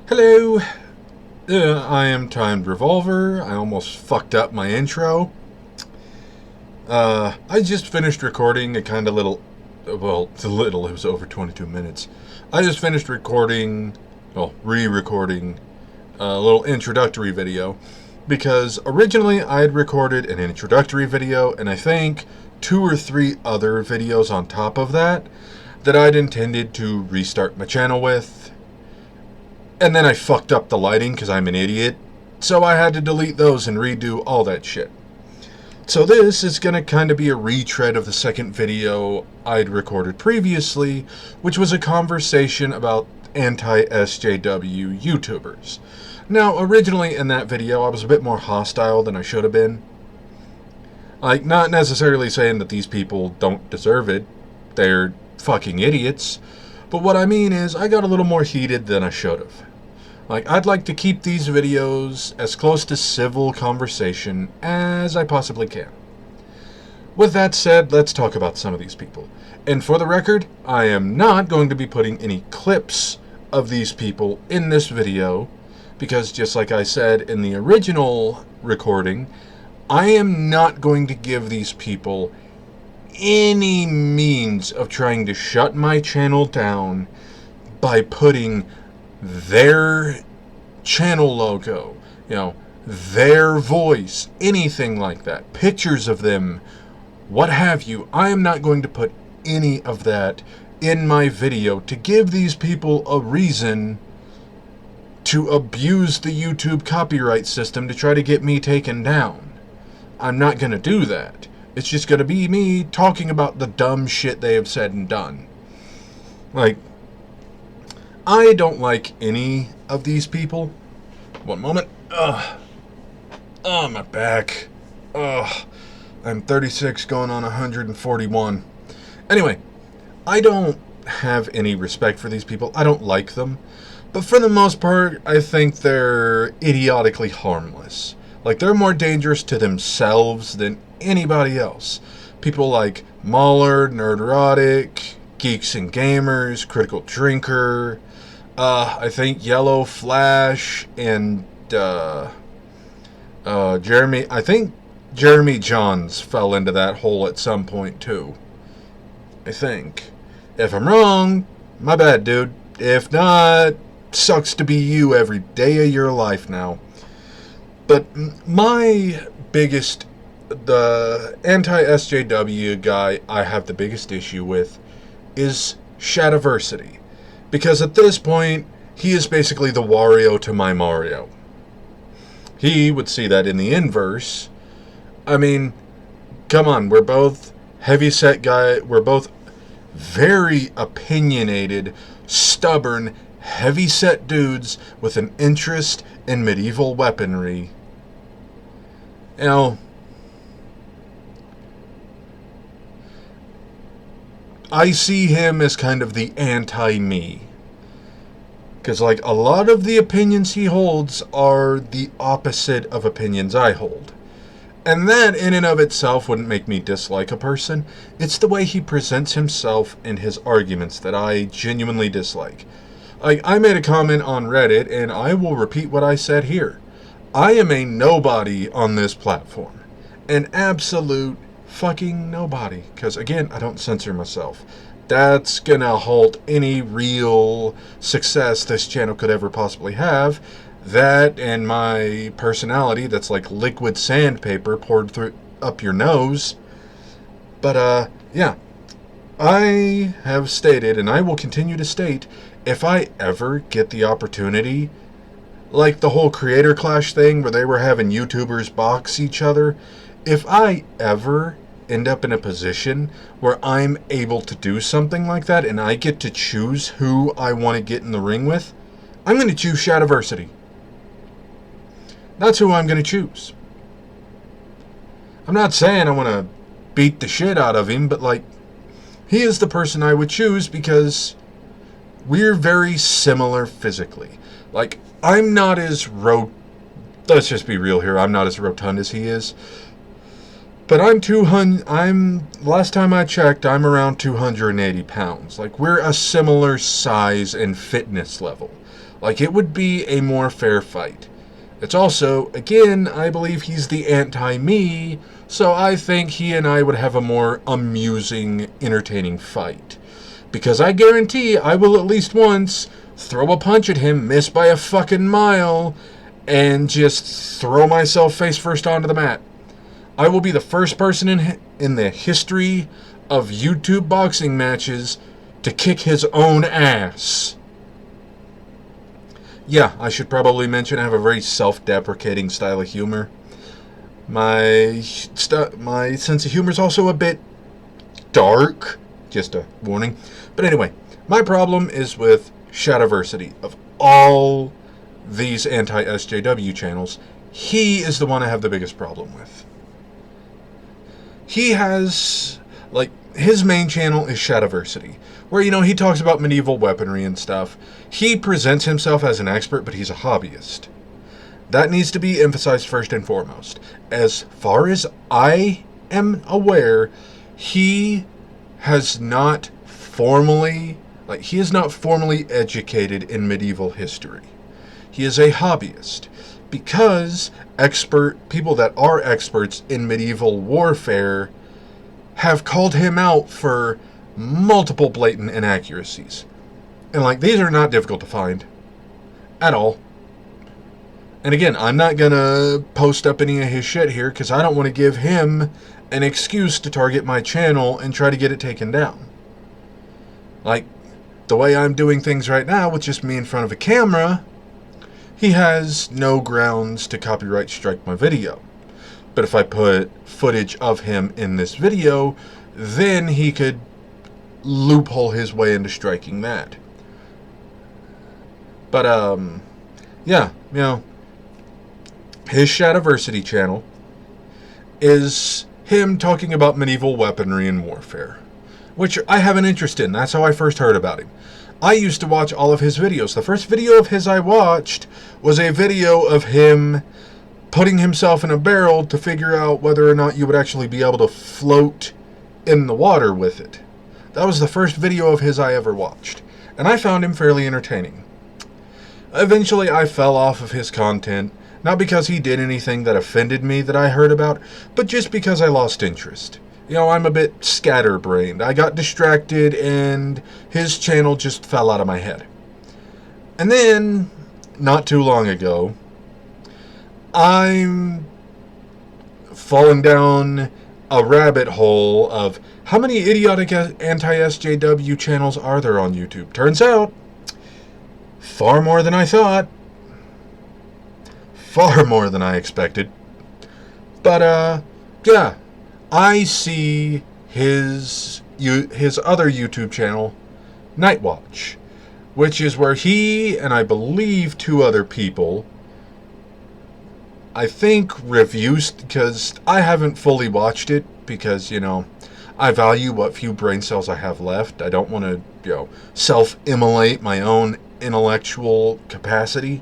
Hello, I am timed Revolver. I almost fucked up my intro. I just finished recording a kind of little, well, it's a little, it was over 22 minutes. I just finished recording, well, re-recording a little introductory video because originally I had recorded an introductory video and I think 2 or 3 other videos on top of that I'd intended to restart my channel with. And then I fucked up the lighting because I'm an idiot. So I had to delete those and redo all that shit. So this is going to kind of be a retread of the second video I'd recorded previously, which was a conversation about anti-SJW YouTubers. Now, originally in that video, I was a bit more hostile than I should have been. Like, not necessarily saying that these people don't deserve it. They're fucking idiots. But what I mean is, I got a little more heated than I should have. Like, I'd like to keep these videos as close to civil conversation as I possibly can. With that said, let's talk about some of these people. And for the record, I am not going to be putting any clips of these people in this video, because just like I said in the original recording, I am not going to give these people any means of trying to shut my channel down by putting their channel logo, their voice, anything like that, pictures of them, what have you. I am not going to put any of that in my video to give these people a reason to abuse the YouTube copyright system to try to get me taken down. I'm not going to do that. It's just going to be me talking about the dumb shit they have said and done. Like, I don't like any of these people. One moment. Oh, my back. I'm 36 going on 141. Anyway, I don't have any respect for these people. I don't like them. But for the most part, I think they're idiotically harmless. Like, they're more dangerous to themselves than anybody else. People like Mauler, Nerderotic, Geeks and Gamers, Critical Drinker, I think Yellow Flash, and Jeremy. I think Jeremy Johns fell into that hole at some point too. I think. If I'm wrong, my bad, dude. If not, sucks to be you every day of your life now. But my biggest, the anti-SJW guy I have the biggest issue with is Shadiversity. Because at this point, he is basically the Wario to my Mario. He would see that in the inverse. I mean, come on, we're both heavyset guy. We're both very opinionated, stubborn, heavyset dudes with an interest in medieval weaponry. I see him as kind of the anti-me. Because, like, a lot of the opinions he holds are the opposite of opinions I hold. And that, in and of itself, wouldn't make me dislike a person. It's the way he presents himself in his arguments that I genuinely dislike. Like, I made a comment on Reddit, and I will repeat what I said here. I am a nobody on this platform. An absolute fucking nobody. Because, again, I don't censor myself. That's gonna halt any real success this channel could ever possibly have. That and my personality that's like liquid sandpaper poured up your nose. But, yeah. I have stated, and I will continue to state, if I ever get the opportunity, like the whole creator clash thing where they were having YouTubers box each other, if I ever end up in a position where I'm able to do something like that and I get to choose who I want to get in the ring with, I'm going to choose Shadiversity. That's who I'm going to choose. I'm not saying I want to beat the shit out of him, but, like, he is the person I would choose because we're very similar physically. Like, I'm not as let's just be real here, I'm not as rotund as he is. But last time I checked, I'm around 280 pounds. Like, we're a similar size and fitness level. Like, it would be a more fair fight. It's also, again, I believe he's the anti-me, so I think he and I would have a more amusing, entertaining fight. Because I guarantee I will at least once throw a punch at him, miss by a fucking mile, and just throw myself face first onto the mat. I will be the first person in the history of YouTube boxing matches to kick his own ass. Yeah, I should probably mention I have a very self-deprecating style of humor. My sense of humor is also a bit dark. Just a warning. But anyway, my problem is with Shadiversity. Of all these anti-SJW channels, he is the one I have the biggest problem with. He has, like, his main channel is Shadiversity, where, you know, he talks about medieval weaponry and stuff. He presents himself as an expert, but he's a hobbyist. That needs to be emphasized first and foremost. As far as I am aware, he is not formally educated in medieval history. He is a hobbyist, because people that are experts in medieval warfare have called him out for multiple blatant inaccuracies. And, like, these are not difficult to find at all. And again, I'm not gonna post up any of his shit here because I don't want to give him an excuse to target my channel and try to get it taken down. Like, the way I'm doing things right now with just me in front of a camera, he has no grounds to copyright strike my video. But if I put footage of him in this video, then he could loophole his way into striking that. But, yeah, you know, his Shadiversity channel is him talking about medieval weaponry and warfare, which I have an interest in. That's how I first heard about him. I used to watch all of his videos. The first video of his I watched was a video of him putting himself in a barrel to figure out whether or not you would actually be able to float in the water with it. That was the first video of his I ever watched, and I found him fairly entertaining. Eventually, I fell off of his content, not because he did anything that offended me that I heard about, but just because I lost interest. You know, I'm a bit scatterbrained. I got distracted, and his channel just fell out of my head. And then, not too long ago, I'm falling down a rabbit hole of how many idiotic anti-SJW channels are there on YouTube. Turns out, far more than I thought. Far more than I expected. But, yeah. I see his other YouTube channel, Nightwatch, which is where he and I believe 2 other people, I think, reviews, because I haven't fully watched it because, you know, I value what few brain cells I have left. I don't want to, you know, self-immolate my own intellectual capacity.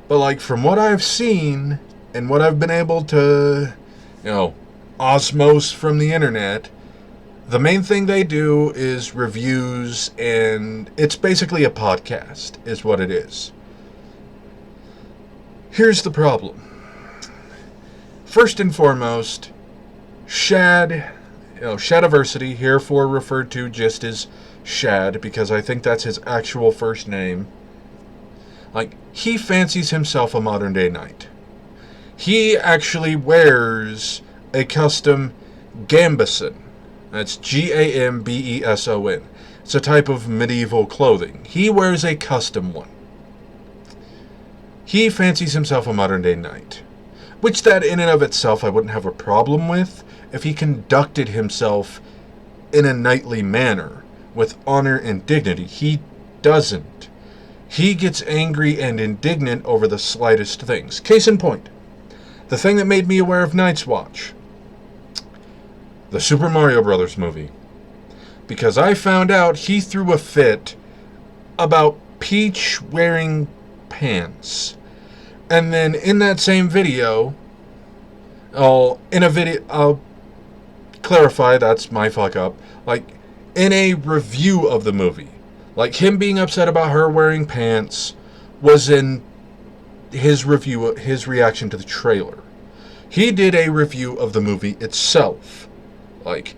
But, like, from what I've seen and what I've been able to, you know, osmose from the internet, the main thing they do is reviews, and it's basically a podcast, is what it is. Here's the problem. First and foremost, Shadiversity, herefore referred to just as Shad, because I think that's his actual first name. Like, he fancies himself a modern-day knight. He actually wears a custom gambeson. That's Gambeson. It's a type of medieval clothing. He wears a custom one. He fancies himself a modern-day knight, which that in and of itself I wouldn't have a problem with if he conducted himself in a knightly manner with honor and dignity. He doesn't. He gets angry and indignant over the slightest things. Case in point, the thing that made me aware of Night's Watch, the Super Mario Brothers movie, because I found out he threw a fit about Peach wearing pants. And then in that same video, I'll clarify, that's my fuck up. Like, in a review of the movie, like him being upset about her wearing pants was in his review, his reaction to the trailer. He did a review of the movie itself. Like,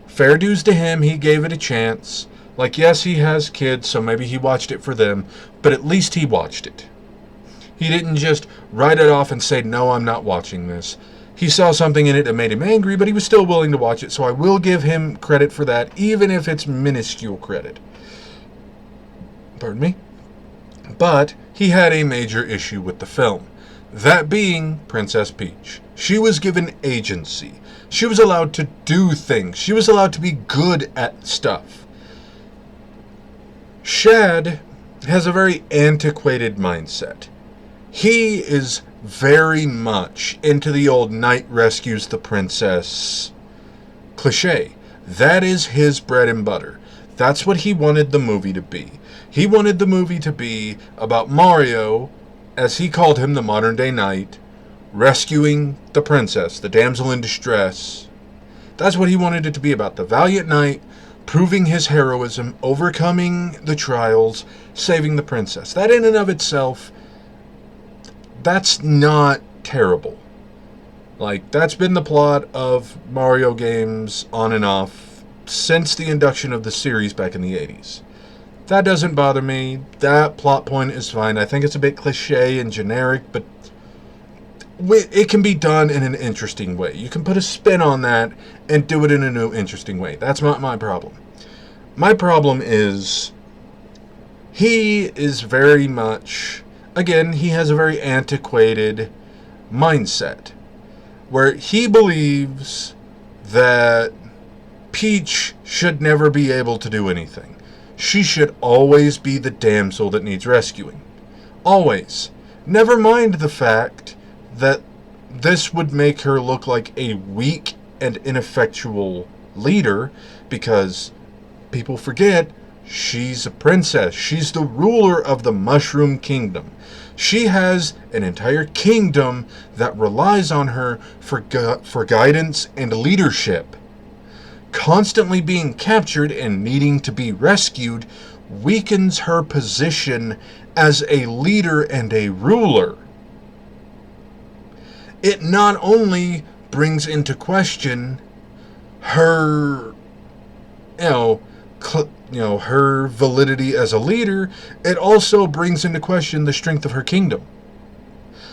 fair dues to him, he gave it a chance. Like, yes, he has kids, so maybe he watched it for them, but at least he watched it. He didn't just write it off and say, no, I'm not watching this. He saw something in it that made him angry, but he was still willing to watch it, so I will give him credit for that, even if it's minuscule credit. Pardon me? But he had a major issue with the film. That being Princess Peach. She was given agency. She was allowed to do things. She was allowed to be good at stuff. Shad has a very antiquated mindset. He is very much into the old knight rescues the princess cliche. That is his bread and butter. That's what he wanted the movie to be. He wanted the movie to be about Mario, as he called him, the modern day knight, rescuing the princess, the damsel in distress. That's what he wanted it to be about. The valiant knight, proving his heroism, overcoming the trials, saving the princess. That in and of itself, that's not terrible. Like, that's been the plot of Mario games on and off since the induction of the series back in the 80s. That doesn't bother me. That plot point is fine. I think it's a bit cliche and generic, but it can be done in an interesting way. You can put a spin on that and do it in a new, interesting way. That's not my problem. My problem is he is very much, again, he has a very antiquated mindset where he believes that Peach should never be able to do anything. She should always be the damsel that needs rescuing. Always. Never mind the fact that this would make her look like a weak and ineffectual leader, because people forget she's a princess. She's the ruler of the Mushroom Kingdom. She has an entire kingdom that relies on her for guidance and leadership. Constantly being captured and needing to be rescued weakens her position as a leader and a ruler. It not only brings into question her, her validity as a leader, it also brings into question the strength of her kingdom.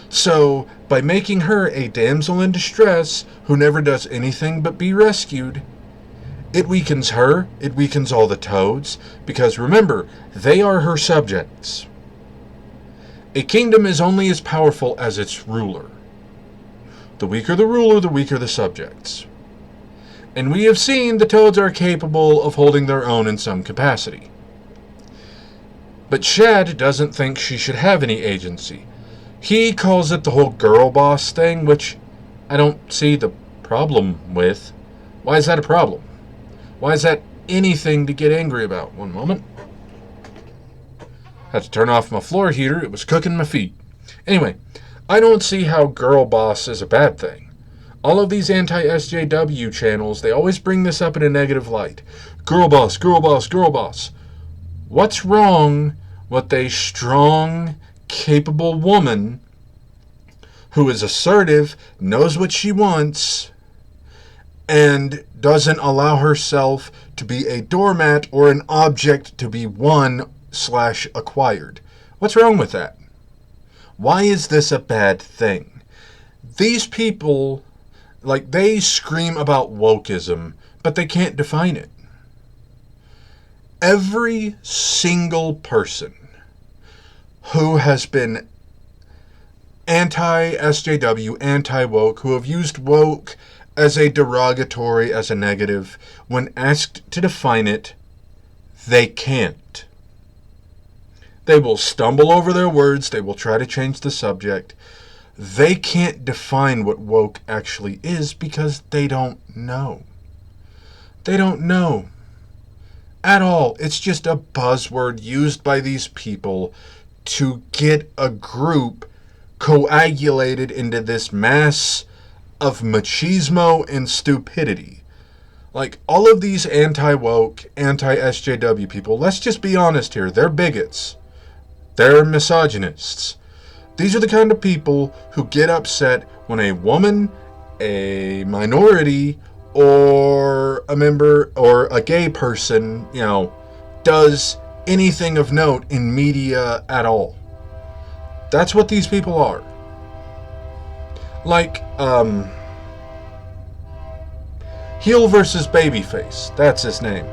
So, by making her a damsel in distress who never does anything but be rescued, it weakens her, it weakens all the Toads, because remember, they are her subjects. A kingdom is only as powerful as its ruler. The weaker the ruler, the weaker the subjects. And we have seen the Toads are capable of holding their own in some capacity. But Shad doesn't think she should have any agency. He calls it the whole girl boss thing, which I don't see the problem with. Why is that a problem? Why is that anything to get angry about? One moment. Had to turn off my floor heater. It was cooking my feet. Anyway, I don't see how girl boss is a bad thing. All of these anti-SJW channels, they always bring this up in a negative light. Girl boss, girl boss, girl boss. What's wrong with a strong, capable woman who is assertive, knows what she wants, and doesn't allow herself to be a doormat or an object to be won/acquired? What's wrong with that? Why is this a bad thing? These people, they scream about wokeism, but they can't define it. Every single person who has been anti-SJW, anti-woke, who have used woke as a derogatory, as a negative, when asked to define it, they can't. They will stumble over their words, they will try to change the subject. They can't define what woke actually is because they don't know. They don't know at all. It's just a buzzword used by these people to get a group coagulated into this mass of machismo and stupidity. Like, all of these anti-woke, anti-SJW people, let's just be honest here, they're bigots. They're misogynists. These are the kind of people who get upset when a woman, a minority, or a member, or a gay person, does anything of note in media at all. That's what these people are. Like, Heel versus Babyface, that's his name.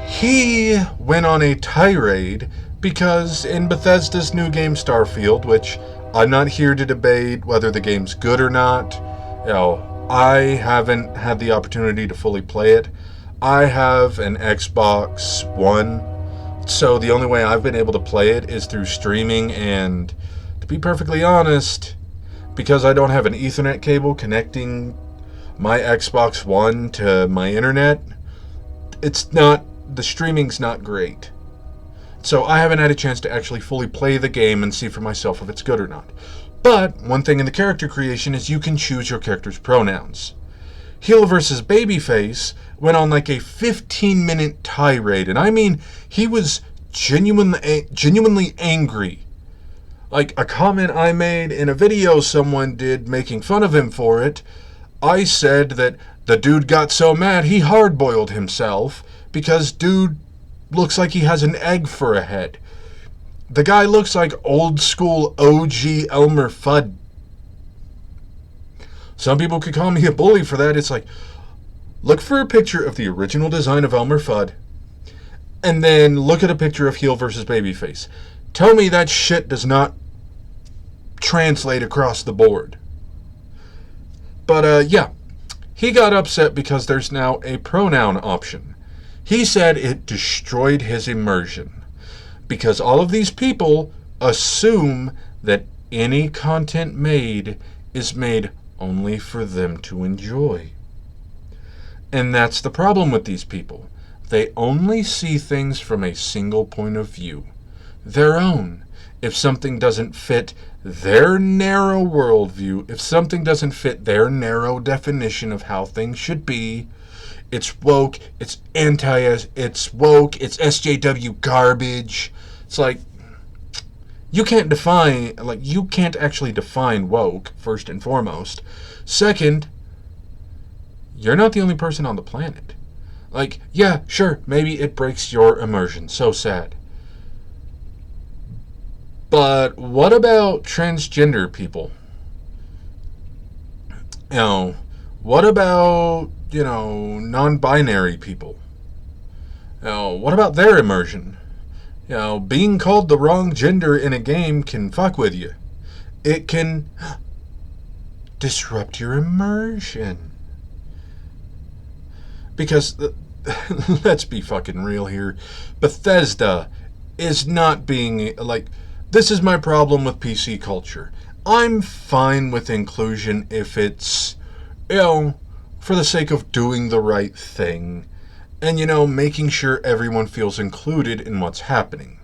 He went on a tirade because in Bethesda's new game Starfield, which I'm not here to debate whether the game's good or not, I haven't had the opportunity to fully play it. I have an Xbox One, so the only way I've been able to play it is through streaming, and to be perfectly honest, because I don't have an Ethernet cable connecting my Xbox One to my internet, the streaming's not great. So I haven't had a chance to actually fully play the game and see for myself if it's good or not. But one thing in the character creation is you can choose your character's pronouns. Heel versus Babyface went on like a 15-minute tirade, and I mean, he was genuinely angry. Like a comment I made in a video someone did making fun of him for it, I said that the dude got so mad he hard-boiled himself because dude looks like he has an egg for a head. The guy looks like old school OG Elmer Fudd. Some people could call me a bully for that. It's like, look for a picture of the original design of Elmer Fudd, and then look at a picture of Heel versus Babyface. Tell me that shit does not translate across the board. But yeah, he got upset because there's now a pronoun option. He said it destroyed his immersion because all of these people assume that any content made is made only for them to enjoy. And that's the problem with these people. They only see things from a single point of view, their own. If something doesn't fit their narrow worldview, if something doesn't fit their narrow definition of how things should be, it's woke, it's it's woke, it's SJW garbage. It's like, you can't actually define woke, first and foremost. Second, you're not the only person on the planet. Like, yeah, sure, maybe it breaks your immersion, so sad. But what about transgender people? What about, non-binary people? What about their immersion? Being called the wrong gender in a game can fuck with you. It can disrupt your immersion. Because, let's be fucking real here, Bethesda is not being, this is my problem with PC culture. I'm fine with inclusion if it's, for the sake of doing the right thing and, making sure everyone feels included in what's happening.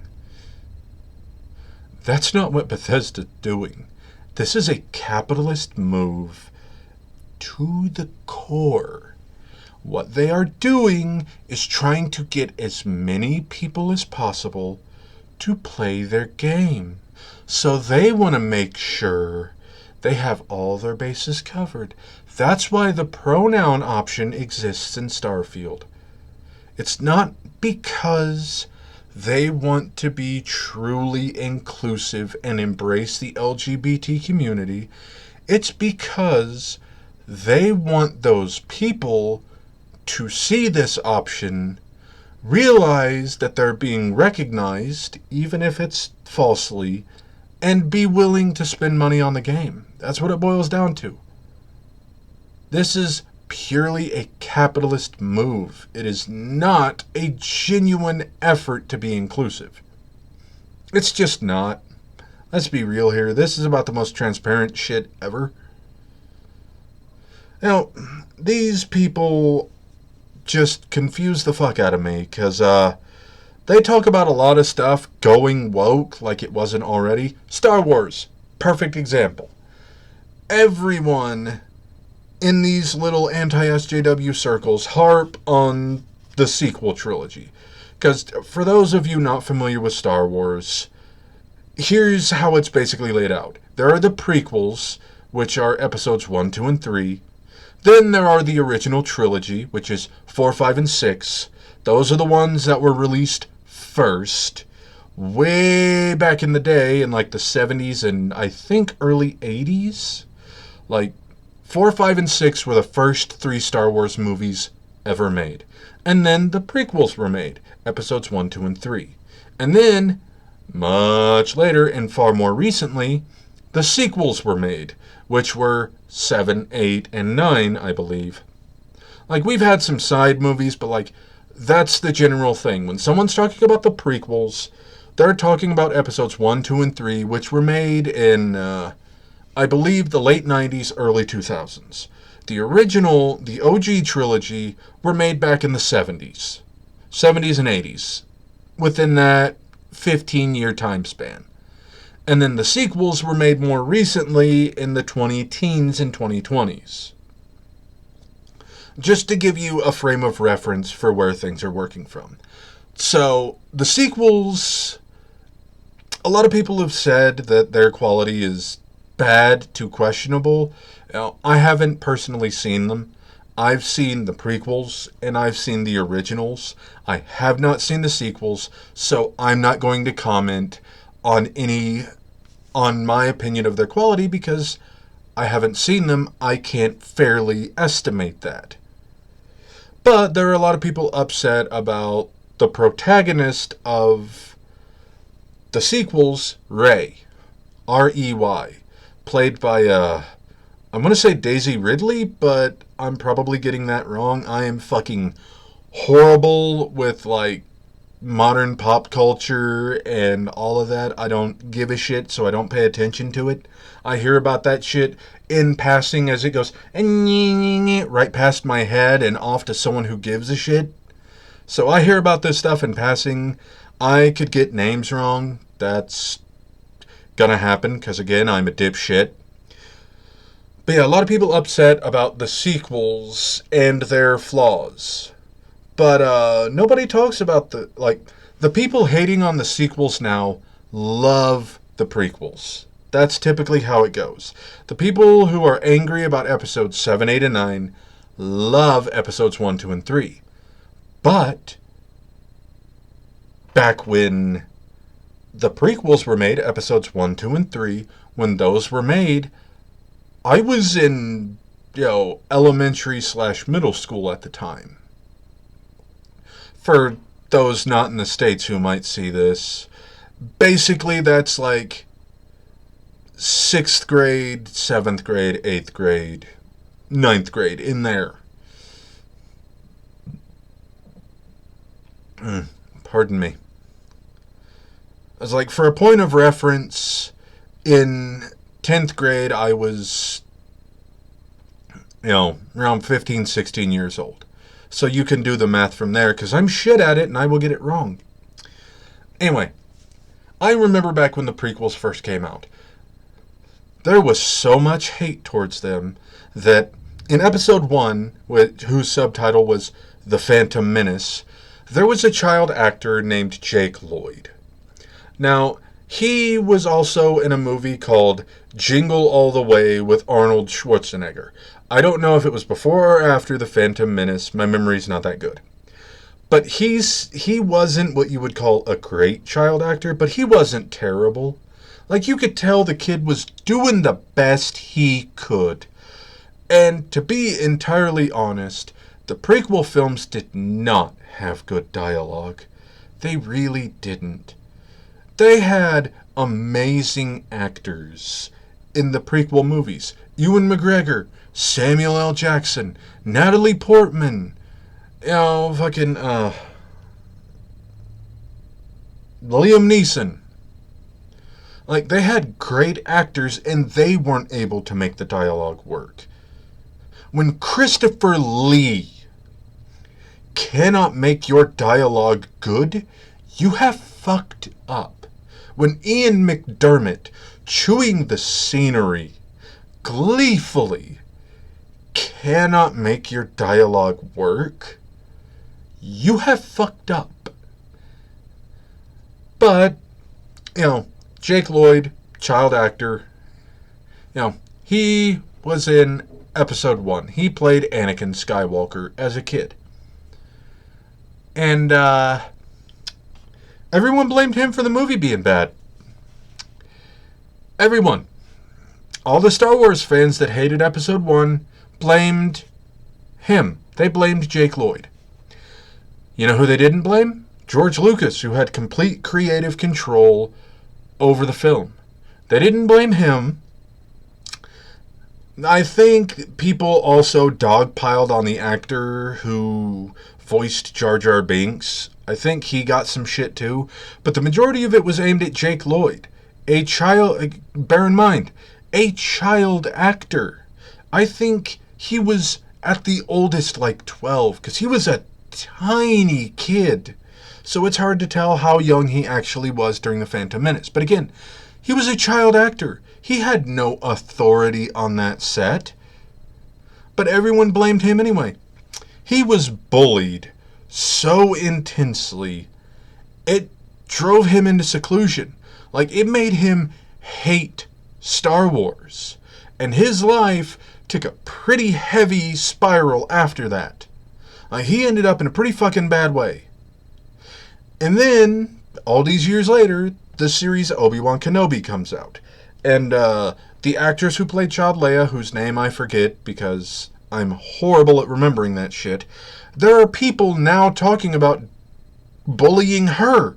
That's not what Bethesda's doing. This is a capitalist move to the core. What they are doing is trying to get as many people as possible to play their game. So they want to make sure they have all their bases covered. That's why the pronoun option exists in Starfield. It's not because they want to be truly inclusive and embrace the LGBT community. It's because they want those people to see this option, realize that they're being recognized, even if it's falsely, and be willing to spend money on the game. That's what it boils down to. This is purely a capitalist move. It is not a genuine effort to be inclusive. It's just not. Let's be real here. This is about the most transparent shit ever. Now, these people just confuse the fuck out of me because they talk about a lot of stuff going woke like it wasn't already. Star Wars, perfect example. Everyone in these little anti-SJW circles harp on the sequel trilogy. Because for those of you not familiar with Star Wars, here's how it's basically laid out. There are the prequels, which are episodes 1, 2, and 3. Then there are the original trilogy, which is 4, 5, and 6. Those are the ones that were released first, way back in the day, in like the 70s and I think early 80s. Like, 4, 5, and 6 were the first 3 Star Wars movies ever made. And then the prequels were made, episodes 1, 2, and 3. And then, much later and far more recently, the sequels were made, which were 7, 8, and 9, I believe. Like, we've had some side movies, but like, that's the general thing. When someone's talking about the prequels, they're talking about episodes 1, 2, and 3, which were made in, I believe, the late 90s, early 2000s. The original, the OG trilogy, were made back in the 70s. 70s and 80s. Within that 15-year time span. And then the sequels were made more recently in the 20-teens and 2020s. Just to give you a frame of reference for where things are working from. So, the sequels, a lot of people have said that their quality is bad to questionable. Now, I haven't personally seen them. I've seen the prequels and I've seen the originals. I have not seen the sequels, so I'm not going to comment on my opinion of their quality because I haven't seen them. I can't fairly estimate that. But there are a lot of people upset about the protagonist of the sequels, Rey, R-E-Y, played by, I'm going to say Daisy Ridley, but I'm probably getting that wrong. I am fucking horrible with, like, modern pop culture and all of that. I don't give a shit, so I don't pay attention to it. I hear about that shit in passing as it goes right past my head and off to someone who gives a shit. So I hear about this stuff in passing. I could get names wrong. That's gonna happen, because again, I'm a dipshit. But yeah, a lot of people upset about the sequels and their flaws. But nobody talks about the people hating on the sequels now love the prequels. That's typically how it goes. The people who are angry about episodes 7, 8, and 9 love episodes 1, 2, and 3. But back when the prequels were made, episodes 1, 2, and 3, when those were made, I was in, elementary/middle school at the time. For those not in the States who might see this, basically that's like 6th grade, 7th grade, 8th grade, 9th grade, in there. Pardon me. I was like, for a point of reference, in 10th grade, I was, around 15, 16 years old. So you can do the math from there, because I'm shit at it and I will get it wrong. Anyway, I remember back when the prequels first came out. There was so much hate towards them that in episode 1, whose subtitle was The Phantom Menace, there was a child actor named Jake Lloyd. Now, he was also in a movie called Jingle All the Way with Arnold Schwarzenegger. I don't know if it was before or after The Phantom Menace. My memory's not that good. But he wasn't what you would call a great child actor, but he wasn't terrible. Like, you could tell the kid was doing the best he could. And to be entirely honest, the prequel films did not have good dialogue. They really didn't. They had amazing actors in the prequel movies. Ewan McGregor, Samuel L. Jackson, Natalie Portman, Liam Neeson. Like, they had great actors and they weren't able to make the dialogue work. When Christopher Lee cannot make your dialogue good, you have fucked up. When Ian McDermott, chewing the scenery gleefully, cannot make your dialogue work, you have fucked up. But, Jake Lloyd, child actor, he was in episode 1. He played Anakin Skywalker as a kid. And everyone blamed him for the movie being bad. Everyone. All the Star Wars fans that hated episode 1 blamed him. They blamed Jake Lloyd. You know who they didn't blame? George Lucas, who had complete creative control over the film. They didn't blame him. I think people also dogpiled on the actor who voiced Jar Jar Binks. I think he got some shit too. But the majority of it was aimed at Jake Lloyd. A child, bear in mind, a child actor. I think he was at the oldest like 12, because he was a tiny kid. So it's hard to tell how young he actually was during The Phantom Menace. But again, he was a child actor. He had no authority on that set. But everyone blamed him anyway. He was bullied so intensely, it drove him into seclusion. Like, it made him hate Star Wars. And his life took a pretty heavy spiral after that. He ended up in a pretty fucking bad way. And then, all these years later, the series Obi-Wan Kenobi comes out. And the actress who played Child Leia, whose name I forget because I'm horrible at remembering that shit, there are people now talking about bullying her.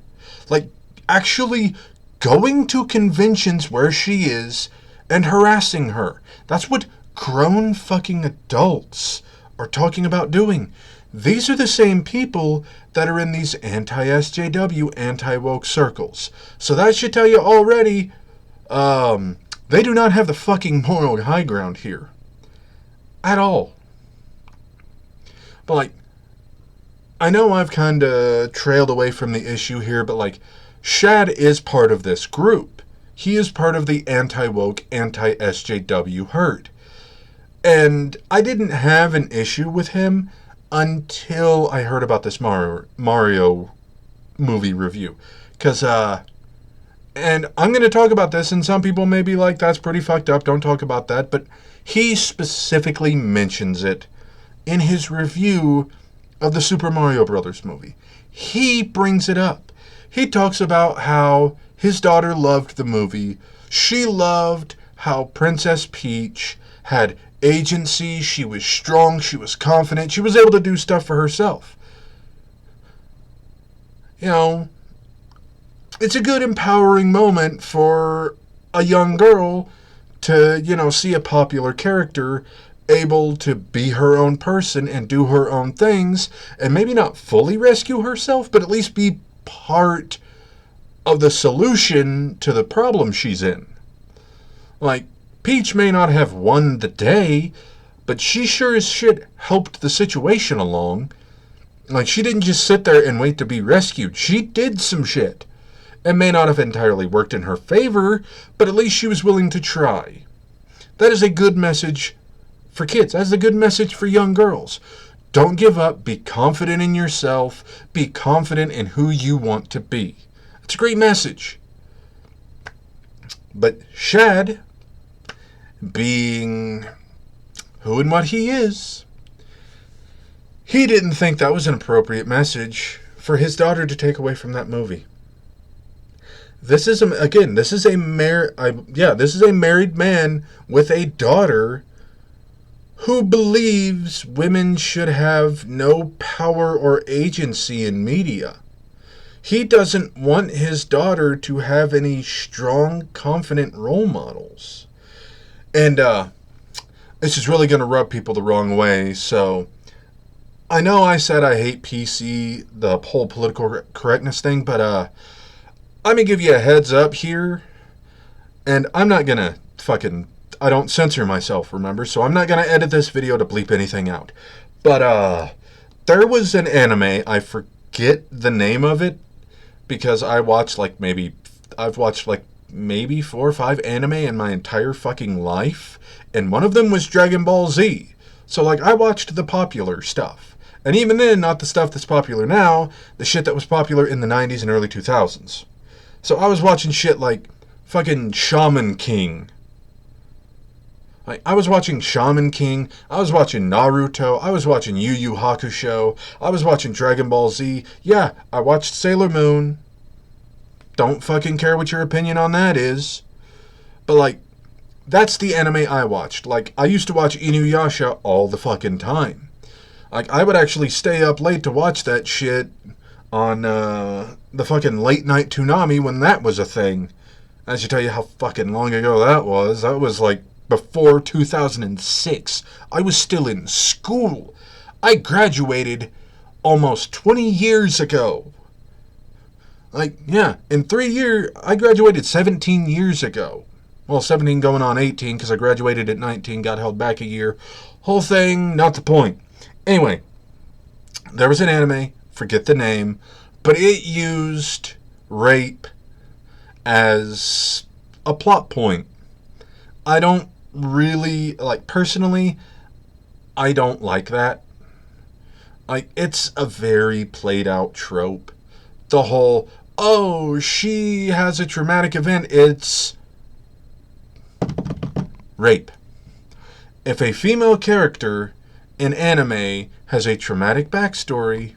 Like, actually going to conventions where she is and harassing her. That's what grown fucking adults are talking about doing. These are the same people that are in these anti-SJW, anti-woke circles. So that should tell you already, they do not have the fucking moral high ground here. At all. But, like, I know I've kind of trailed away from the issue here, but, like, Shad is part of this group. He is part of the anti-woke, anti-SJW herd. And I didn't have an issue with him until I heard about this Mario movie review. Because, and I'm going to talk about this, and some people may be like, that's pretty fucked up, don't talk about that. But he specifically mentions it in his review of the Super Mario Brothers movie. He brings it up. He talks about how his daughter loved the movie. She loved how Princess Peach had agency, she was strong, she was confident, she was able to do stuff for herself. It's a good empowering moment for a young girl to, see a popular character able to be her own person and do her own things, and maybe not fully rescue herself, but at least be part of the solution to the problem she's in. Like, Peach may not have won the day, but she sure as shit helped the situation along. Like, she didn't just sit there and wait to be rescued. She did some shit. It may not have entirely worked in her favor, but at least she was willing to try. That is a good message for kids. That's a good message for young girls. Don't give up. Be confident in yourself. Be confident in who you want to be. It's a great message. But Shad, being who and what he is, he didn't think that was an appropriate message for his daughter to take away from that movie. This is a married man with a daughter who believes women should have no power or agency in media. He doesn't want his daughter to have any strong, confident role models. And this is really going to rub people the wrong way, so I know I said I hate PC, the whole political correctness thing, but I'm going to give you a heads up here, and I'm not going to I don't censor myself, remember, so I'm not going to edit this video to bleep anything out. But there was an anime, I forget the name of it, because I've watched maybe 4 or 5 anime in my entire fucking life, and one of them was Dragon Ball Z. So, like, I watched the popular stuff. And even then, not the stuff that's popular now, the shit that was popular in the 90s and early 2000s. So I was watching shit like fucking Shaman King. Like, I was watching Shaman King, I was watching Naruto, I was watching Yu Yu Hakusho, I was watching Dragon Ball Z. Yeah, I watched Sailor Moon. Don't fucking care what your opinion on that is. But, like, that's the anime I watched. Like, I used to watch Inuyasha all the fucking time. Like, I would actually stay up late to watch that shit on the fucking late night Toonami when that was a thing. I should tell you how fucking long ago that was. That was like before 2006. I was still in school. I graduated almost 20 years ago. Like, yeah, in 3 years, I graduated 17 years ago. Well, 17 going on 18 because I graduated at 19, got held back a year. Whole thing, not the point. Anyway, there was an anime, forget the name, but it used rape as a plot point. I don't really, like, personally, I don't like that. Like, it's a very played out trope. The whole, oh, she has a traumatic event, it's rape. If a female character in anime has a traumatic backstory,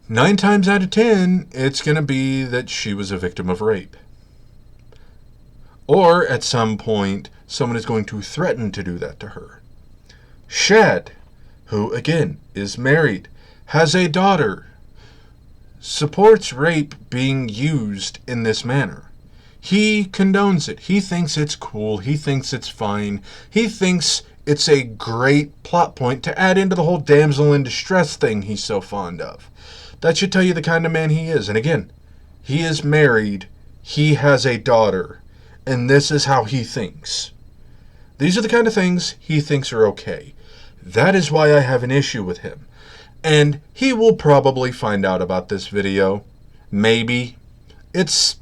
9 times out of 10, it's going to be that she was a victim of rape. Or, at some point, someone is going to threaten to do that to her. Shad, who, again, is married, has a daughter, supports rape being used in this manner. He condones it. He thinks it's cool. He thinks it's fine. He thinks it's a great plot point to add into the whole damsel in distress thing he's so fond of. That should tell you the kind of man he is. And again, he is married. He has a daughter. And this is how he thinks. These are the kind of things he thinks are okay. That is why I have an issue with him. And he will probably find out about this video. Maybe. It's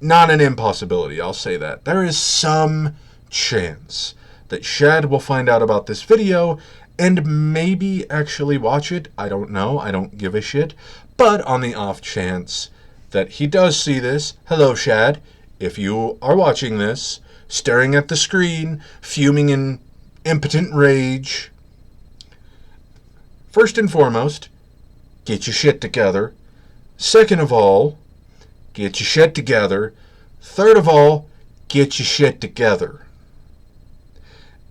not an impossibility, I'll say that. There is some chance that Shad will find out about this video and maybe actually watch it. I don't know. I don't give a shit. But on the off chance that he does see this, hello, Shad. If you are watching this, staring at the screen, fuming in impotent rage, first and foremost, get your shit together. Second of all, get your shit together. Third of all, get your shit together.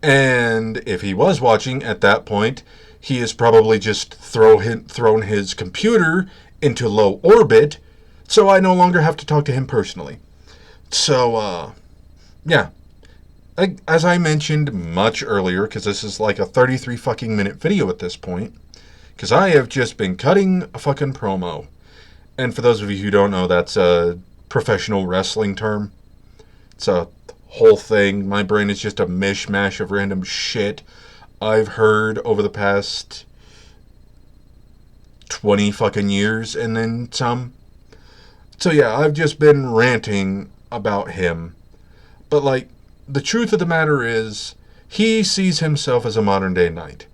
And if he was watching at that point, he has probably just thrown his computer into low orbit, so I no longer have to talk to him personally. So, yeah. As I mentioned much earlier, because this is like a 33 fucking minute video at this point, because I have just been cutting a fucking promo. And for those of you who don't know, that's a professional wrestling term. It's a whole thing. My brain is just a mishmash of random shit I've heard over the past 20 fucking years and then some. So yeah, I've just been ranting about him. But like, the truth of the matter is, he sees himself as a modern day knight.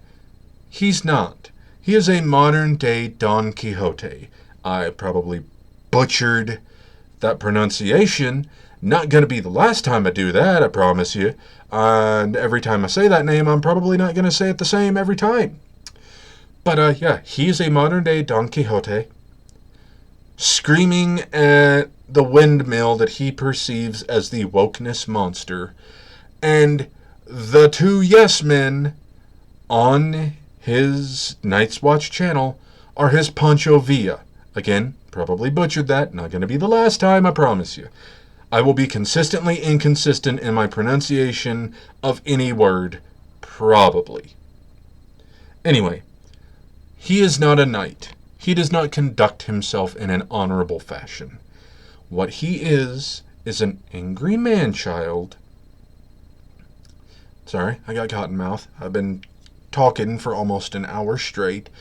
He's not. He is a modern day Don Quixote. I probably butchered that pronunciation. Not going to be the last time I do that, I promise you. And every time I say that name, I'm probably not going to say it the same every time. But yeah, he's a modern day Don Quixote, screaming at the windmill that he perceives as the wokeness monster. And the two yes men on his Night's Watch channel are his Pancho Villa. Again, probably butchered that. Not going to be the last time, I promise you. I will be consistently inconsistent in my pronunciation of any word. Probably. Anyway, he is not a knight. He does not conduct himself in an honorable fashion. What he is an angry man-child. Sorry, I got cotton mouth. I've been talking for almost an hour straight.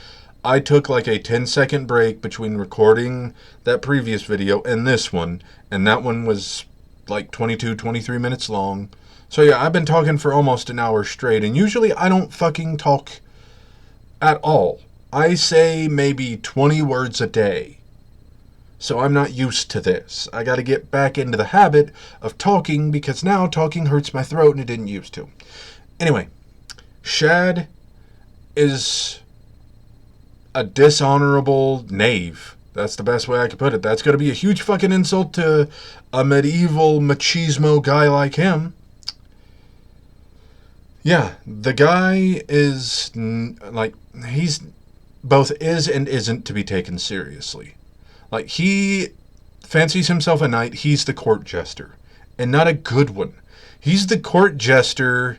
I took like a 10-second break between recording that previous video and this one, and that one was like 22, 23 minutes long. So yeah, I've been talking for almost an hour straight, and usually I don't fucking talk at all. I say maybe 20 words a day. So I'm not used to this. I gotta get back into the habit of talking, because now talking hurts my throat and it didn't used to. Anyway, Shad is a dishonorable knave. That's the best way I could put it. That's going to be a huge fucking insult to a medieval machismo guy like him. Yeah, the guy is, like, he's both is and isn't to be taken seriously. Like, he fancies himself a knight. He's the court jester, and not a good one. He's the court jester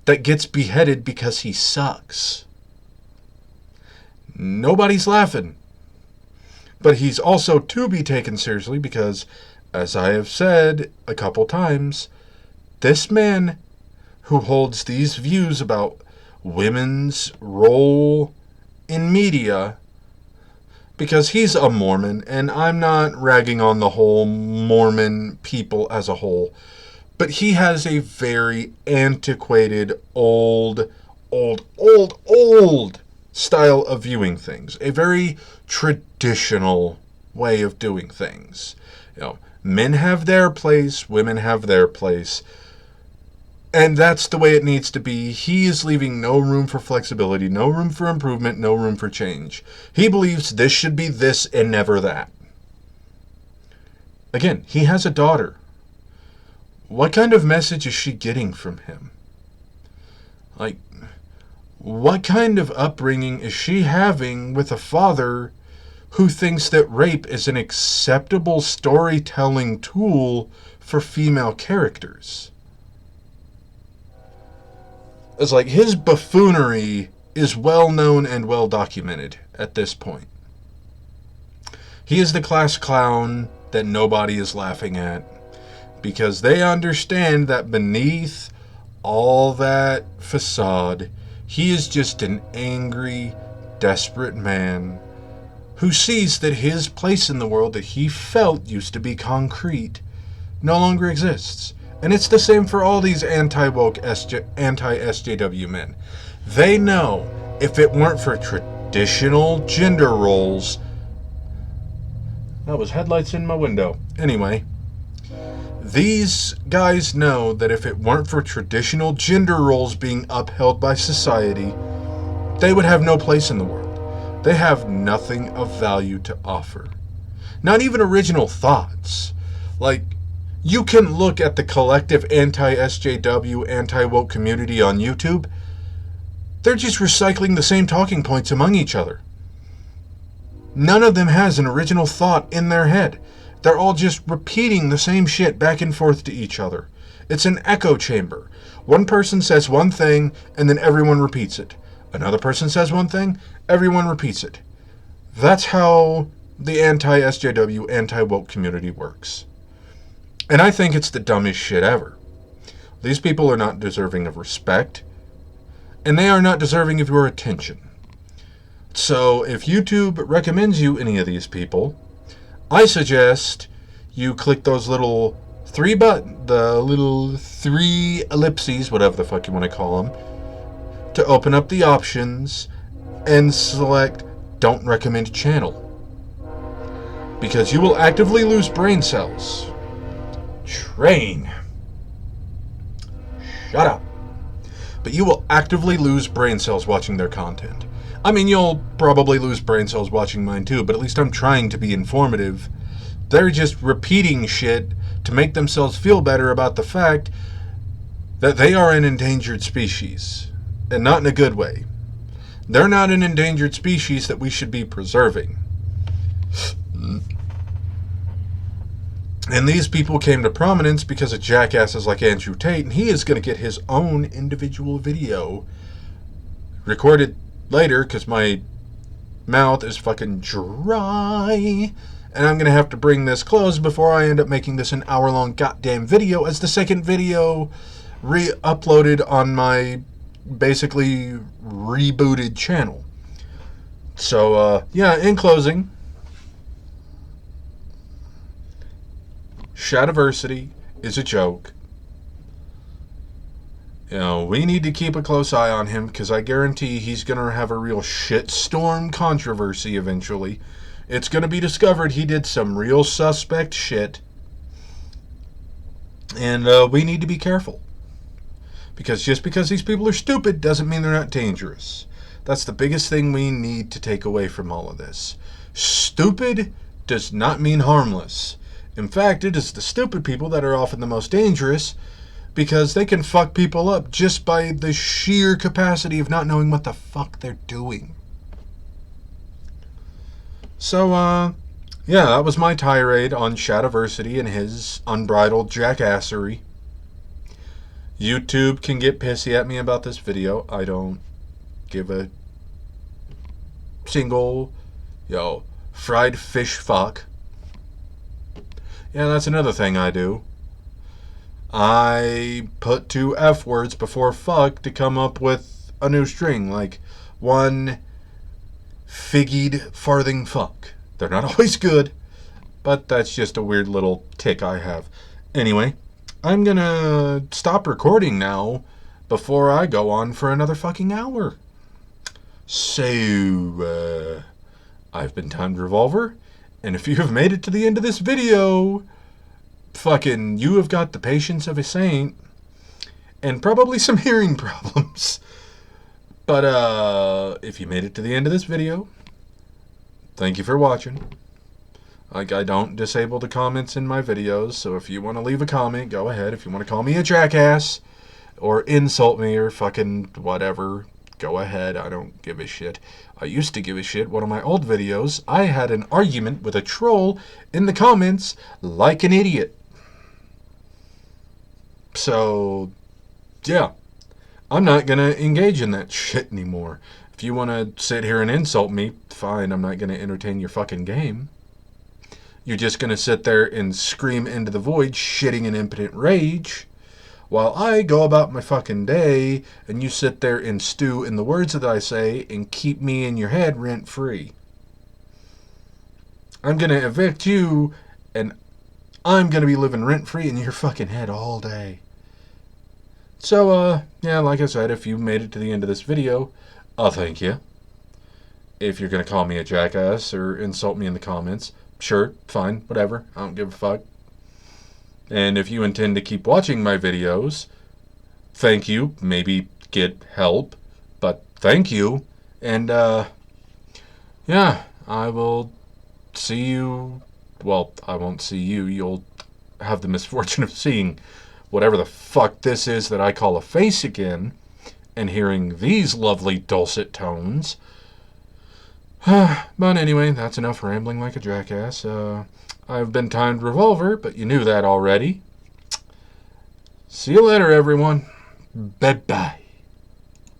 that gets beheaded because he sucks. Nobody's laughing. But he's also to be taken seriously because, as I have said a couple times, this man who holds these views about women's role in media, because he's a Mormon, and I'm not ragging on the whole Mormon people as a whole, but he has a very antiquated, old style of viewing things. A very traditional way of doing things. You know, men have their place, women have their place, and that's the way it needs to be. He is leaving no room for flexibility, no room for improvement, no room for change. He believes this should be this and never that. Again, he has a daughter. What kind of message is she getting from him? Like, what kind of upbringing is she having with a father who thinks that rape is an acceptable storytelling tool for female characters? It's like his buffoonery is well known and well documented at this point. He is the class clown that nobody is laughing at, because they understand that beneath all that facade, he is just an angry, desperate man who sees that his place in the world that he felt used to be concrete no longer exists. And it's the same for all these anti-woke, anti-SJW men. They know if it weren't for traditional gender roles... That was headlights in my window. Anyway, these guys know that if it weren't for traditional gender roles being upheld by society, they would have no place in the world. They have nothing of value to offer. Not even original thoughts. Like, you can look at the collective anti-SJW, anti-woke community on YouTube. They're just recycling the same talking points among each other. None of them has an original thought in their head. They're all just repeating the same shit back and forth to each other. It's an echo chamber. One person says one thing, and then everyone repeats it. Another person says one thing, everyone repeats it. That's how the anti-SJW, anti-woke community works. And I think it's the dumbest shit ever. These people are not deserving of respect, and they are not deserving of your attention. So if YouTube recommends you any of these people, I suggest you click those little three ellipses, whatever the fuck you want to call them, to open up the options and select Don't Recommend Channel. Because you will actively lose brain cells. Train. Shut up. But you will actively lose brain cells watching their content. I mean, you'll probably lose brain cells watching mine too, but at least I'm trying to be informative. They're just repeating shit to make themselves feel better about the fact that they are an endangered species, and not in a good way. They're not an endangered species that we should be preserving. And these people came to prominence because of jackasses like Andrew Tate, and he is going to get his own individual video recorded later because my mouth is fucking dry, and I'm going to have to bring this close before I end up making this an hour-long goddamn video as the second video re-uploaded on my basically rebooted channel. So, yeah, in closing, Shadiversity is a joke. You know, we need to keep a close eye on him because I guarantee he's going to have a real shitstorm controversy eventually. It's going to be discovered he did some real suspect shit. And we need to be careful. Because just because these people are stupid doesn't mean they're not dangerous. That's the biggest thing we need to take away from all of this. Stupid does not mean harmless. In fact, it is the stupid people that are often the most dangerous because they can fuck people up just by the sheer capacity of not knowing what the fuck they're doing. So, yeah, that was my tirade on Shadiversity and his unbridled jackassery. YouTube can get pissy at me about this video. I don't give a single, fried fish fuck. Yeah, that's another thing I do. I put 2 F words before fuck to come up with a new string, like one figgied farthing fuck. They're not always good, but that's just a weird little tick I have. Anyway, I'm gonna stop recording now before I go on for another fucking hour. So, I've been Timed Revolver, and if you have made it to the end of this video, fucking, you have got the patience of a saint, and probably some hearing problems. But, if you made it to the end of this video, thank you for watching. Like, I don't disable the comments in my videos, so if you want to leave a comment, go ahead. If you want to call me a jackass, or insult me, or fucking whatever, go ahead. I don't give a shit. I used to give a shit. One of my old videos, I had an argument with a troll in the comments like an idiot. So, yeah. I'm not going to engage in that shit anymore. If you want to sit here and insult me, fine. I'm not going to entertain your fucking game. You're just going to sit there and scream into the void, shitting in impotent rage, while I go about my fucking day, and you sit there and stew in the words that I say and keep me in your head rent-free. I'm going to evict you, and I'm going to be living rent-free in your fucking head all day. So, yeah, like I said, if you made it to the end of this video, I'll thank you. If you're going to call me a jackass or insult me in the comments, sure, fine, whatever. I don't give a fuck. And if you intend to keep watching my videos, thank you. Maybe get help, but thank you. And, yeah, I will see you. Well, I won't see you. You'll have the misfortune of seeing whatever the fuck this is that I call a face again, and hearing these lovely dulcet tones. But anyway, that's enough rambling like a jackass. I've been Timed Revolver, but you knew that already. See you later, everyone. Bye-bye.